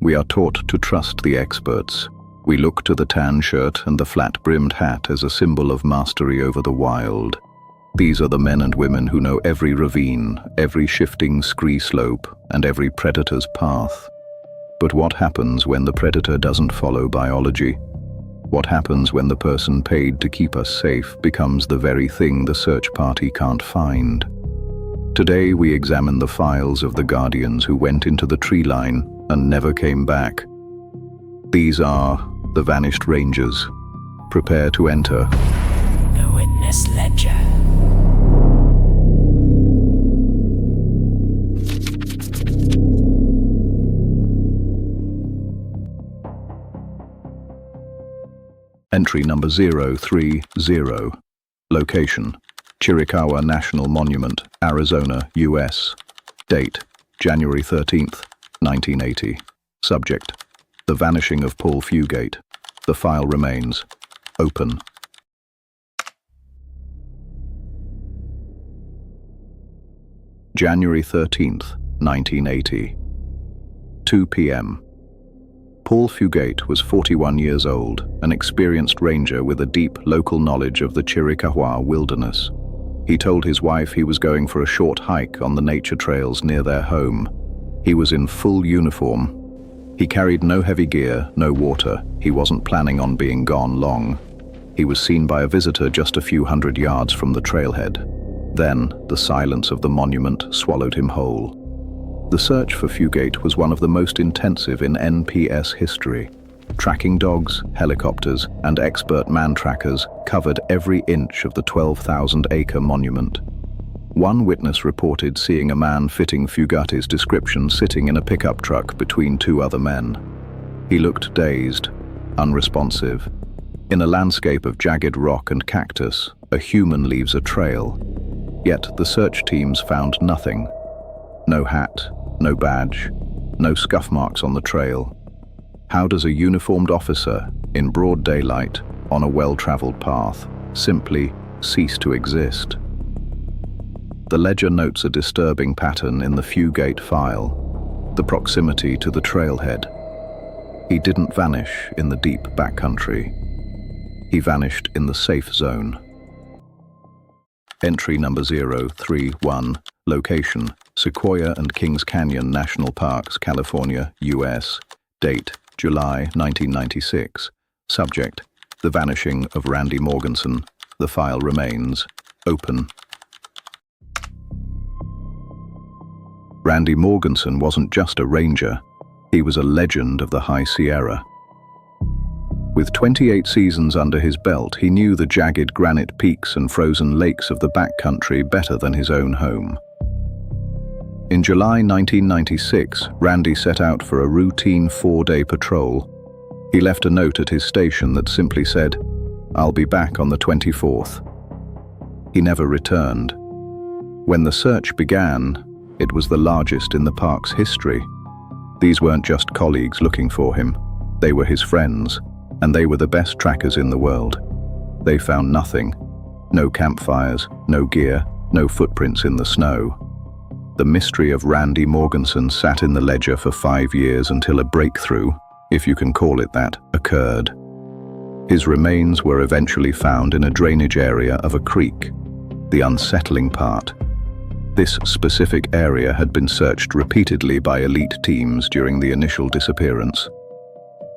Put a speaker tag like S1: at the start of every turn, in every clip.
S1: we are taught to trust the experts. We look to the tan shirt and the flat-brimmed hat as a symbol of mastery over the wild. These are the men and women who know every ravine, every shifting scree slope, and every predator's path. But what happens when the predator doesn't follow biology? What happens when the person paid to keep us safe becomes the very thing the search party can't find? Today we examine the files of the guardians who went into the tree line and never came back. These are the vanished rangers. Prepare to enter
S2: the witness ledger.
S1: Entry number 030. Location: Chiricahua National Monument, Arizona, US. Date: January 13th, 1980. Subject: the vanishing of Paul Fugate. The file remains open. January 13th, 1980. 2 p.m. Paul Fugate was 41 years old, an experienced ranger with a deep local knowledge of the Chiricahua wilderness. He told his wife he was going for a short hike on the nature trails near their home. He was in full uniform. He carried no heavy gear, no water. He wasn't planning on being gone long. He was seen by a visitor just a few hundred yards from the trailhead. Then, the silence of the monument swallowed him whole. The search for Fugate was one of the most intensive in NPS history. Tracking dogs, helicopters, and expert man-trackers covered every inch of the 12,000-acre monument. One witness reported seeing a man fitting Fugate's description sitting in a pickup truck between two other men. He looked dazed, unresponsive. In a landscape of jagged rock and cactus, a human leaves a trail. Yet the search teams found nothing. No hat, no badge, no scuff marks on the trail. How does a uniformed officer, in broad daylight, on a well-traveled path, simply cease to exist? The ledger notes a disturbing pattern in the Fugate file: the proximity to the trailhead. He didn't vanish in the deep backcountry. He vanished in the safe zone. Entry number 031. Location: Sequoia and Kings Canyon National Parks, California, US. Date: July 1996. Subject: the vanishing of Randy Morgenson. The file remains open. Randy Morgenson wasn't just a ranger. He was a legend of the High Sierra. With 28 seasons under his belt, he knew the jagged granite peaks and frozen lakes of the backcountry better than his own home. In July 1996, Randy set out for a routine 4-day patrol. He left a note at his station that simply said, "I'll be back on the 24th." He never returned. When the search began, it was the largest in the park's history. These weren't just colleagues looking for him. They were his friends, and they were the best trackers in the world. They found nothing. No campfires, no gear, no footprints in the snow. The mystery of Randy Morgenson sat in the ledger for 5 years until a breakthrough, if you can call it that, occurred. His remains were eventually found in a drainage area of a creek. The unsettling part: this specific area had been searched repeatedly by elite teams during the initial disappearance.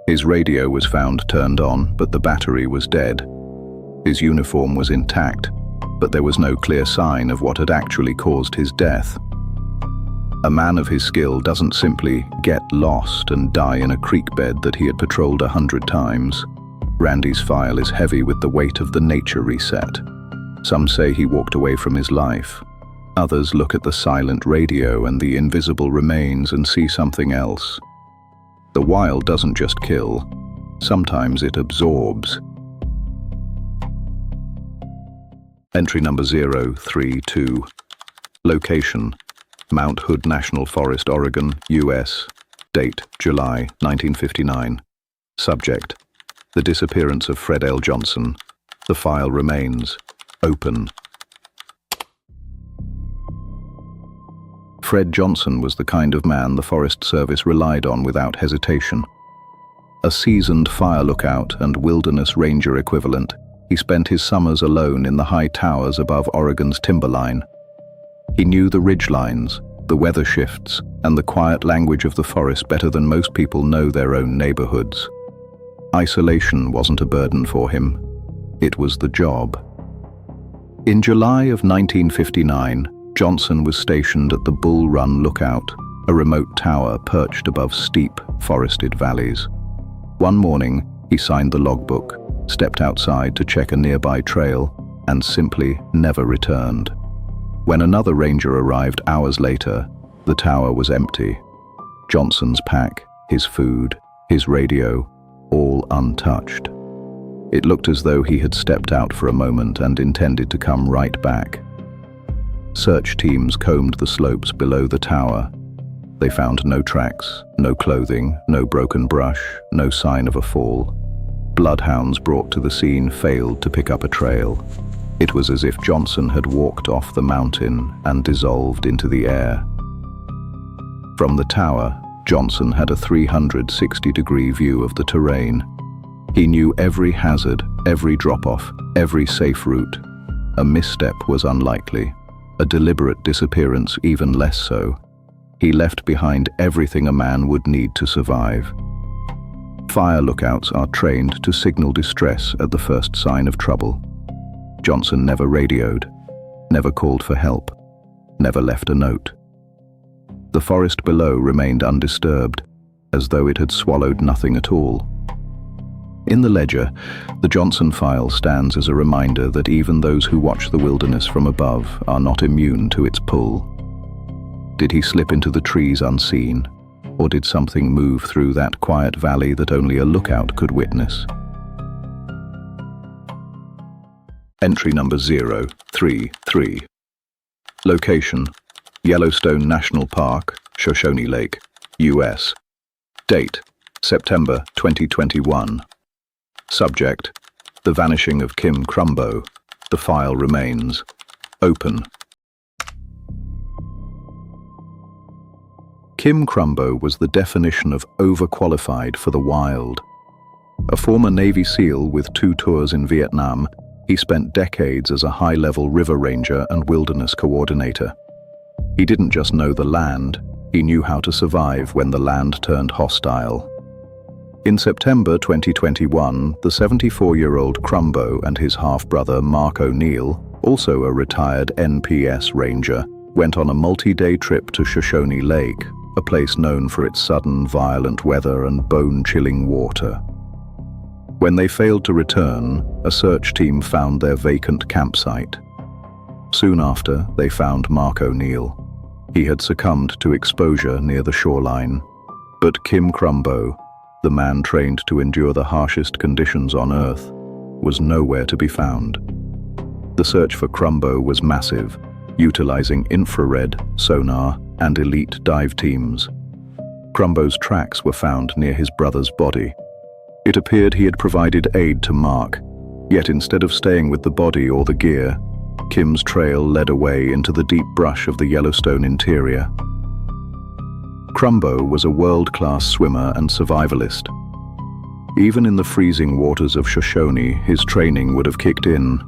S1: His radio was found turned on, but the battery was dead. His uniform was intact, but there was no clear sign of what had actually caused his death. A man of his skill doesn't simply get lost and die in a creek bed that he had patrolled 100 times. Randy's file is heavy with the weight of the nature reset. Some say he walked away from his life. Others look at the silent radio and the invisible remains and see something else. The wild doesn't just kill. Sometimes it absorbs. Entry number 032. Location: Mount Hood National Forest, Oregon, US. Date: July 1959. Subject: the disappearance of Fred L. Johnson. The file remains open. Fred Johnson was the kind of man the Forest Service relied on without hesitation. A seasoned fire lookout and wilderness ranger equivalent, he spent his summers alone in the high towers above Oregon's timberline. He knew the ridgelines, the weather shifts, and the quiet language of the forest better than most people know their own neighborhoods. Isolation wasn't a burden for him. It was the job. In July of 1959, Johnson was stationed at the Bull Run Lookout, a remote tower perched above steep, forested valleys. One morning, he signed the logbook, stepped outside to check a nearby trail, and simply never returned. When another ranger arrived hours later, the tower was empty. Johnson's pack, his food, his radio, all untouched. It looked as though he had stepped out for a moment and intended to come right back. Search teams combed the slopes below the tower. They found no tracks, no clothing, no broken brush, no sign of a fall. Bloodhounds brought to the scene failed to pick up a trail. It was as if Johnson had walked off the mountain and dissolved into the air. From the tower, Johnson had a 360-degree view of the terrain. He knew every hazard, every drop-off, every safe route. A misstep was unlikely, a deliberate disappearance even less so. He left behind everything a man would need to survive. Fire lookouts are trained to signal distress at the first sign of trouble. Johnson never radioed, never called for help, never left a note. The forest below remained undisturbed, as though it had swallowed nothing at all. In the ledger, the Johnson file stands as a reminder that even those who watch the wilderness from above are not immune to its pull. Did he slip into the trees unseen, or did something move through that quiet valley that only a lookout could witness? Entry number 033. Location: Yellowstone National Park, Shoshone Lake, U.S. Date: September 2021. Subject: The vanishing of Kim Crumbo. The file remains. Open. Kim Crumbo was the definition of overqualified for the wild. A former Navy SEAL with 2 tours in Vietnam, he spent decades as a high-level river ranger and wilderness coordinator. He didn't just know the land, he knew how to survive when the land turned hostile. In September 2021, the 74-year-old Crumbo and his half-brother Mark O'Neill, also a retired NPS ranger, went on a multi-day trip to Shoshone Lake, a place known for its sudden, violent weather and bone-chilling water. When they failed to return, a search team found their vacant campsite. Soon after, they found Mark O'Neill. He had succumbed to exposure near the shoreline. But Kim Crumbo, the man trained to endure the harshest conditions on Earth, was nowhere to be found. The search for Crumbo was massive, utilizing infrared, sonar, and elite dive teams. Crumbo's tracks were found near his brother's body. It appeared he had provided aid to Mark, yet instead of staying with the body or the gear, Kim's trail led away into the deep brush of the Yellowstone interior. Crumbo was a world-class swimmer and survivalist. Even in the freezing waters of Shoshone, his training would have kicked in.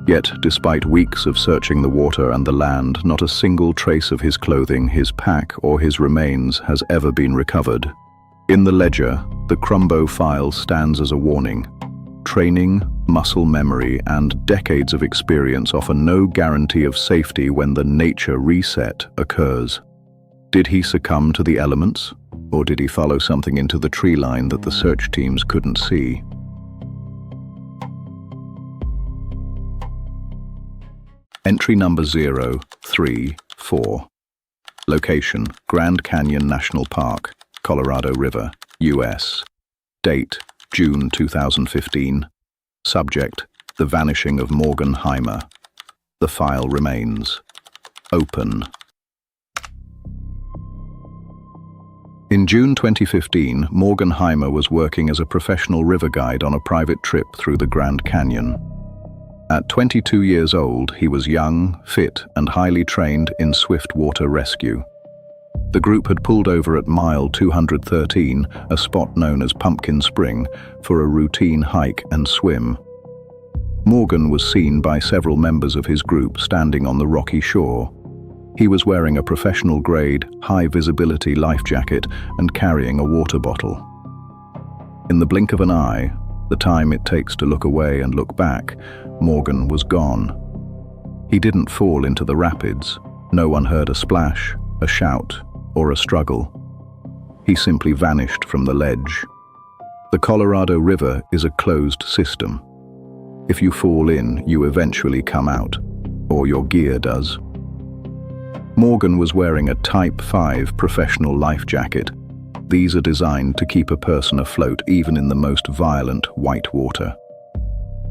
S1: Yet, despite weeks of searching the water and the land, not a single trace of his clothing, his pack, or his remains has ever been recovered. In the ledger, the Crumbo file stands as a warning. Training, muscle memory, and decades of experience offer no guarantee of safety when the nature reset occurs. Did he succumb to the elements, or did he follow something into the tree line that the search teams couldn't see? Entry number 034. Location: Grand Canyon National Park, Colorado River, U.S. Date: June 2015. Subject: The vanishing of Morgan Heimer. The file remains. Open. In June 2015, Morgan Heimer was working as a professional river guide on a private trip through the Grand Canyon. At 22 years old, he was young, fit, and highly trained in swift water rescue. The group had pulled over at mile 213, a spot known as Pumpkin Spring, for a routine hike and swim. Morgan was seen by several members of his group standing on the rocky shore. He was wearing a professional-grade, high-visibility life jacket and carrying a water bottle. In the blink of an eye, the time it takes to look away and look back, Morgan was gone. He didn't fall into the rapids. No one heard a splash, a shout, or a struggle. He simply vanished from the ledge. The Colorado River is a closed system. If you fall in, you eventually come out, or your gear does. Morgan was wearing a Type 5 professional life jacket. These are designed to keep a person afloat even in the most violent white water.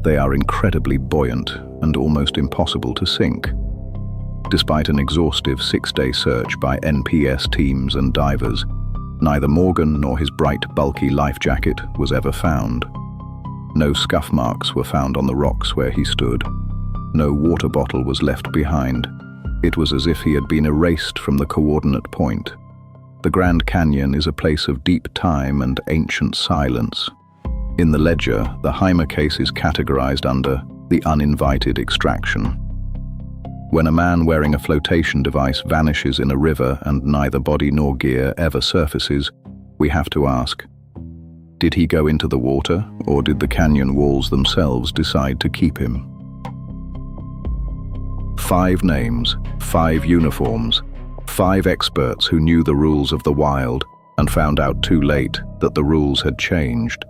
S1: They are incredibly buoyant and almost impossible to sink. Despite an exhaustive 6-day search by NPS teams and divers, neither Morgan nor his bright, bulky life jacket was ever found. No scuff marks were found on the rocks where he stood. No water bottle was left behind. It was as if he had been erased from the coordinate point. The Grand Canyon is a place of deep time and ancient silence. In the ledger, the Heimer case is categorized under the uninvited extraction. When a man wearing a flotation device vanishes in a river and neither body nor gear ever surfaces, we have to ask, did he go into the water, or did the canyon walls themselves decide to keep him? 5 names, 5 uniforms, 5 experts who knew the rules of the wild and found out too late that the rules had changed.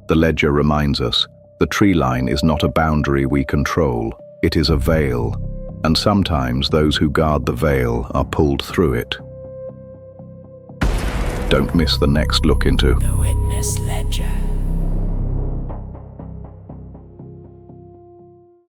S1: The ledger reminds us, the tree line is not a boundary we control, it is a veil, and sometimes those who guard the veil are pulled through it. Don't miss the next look into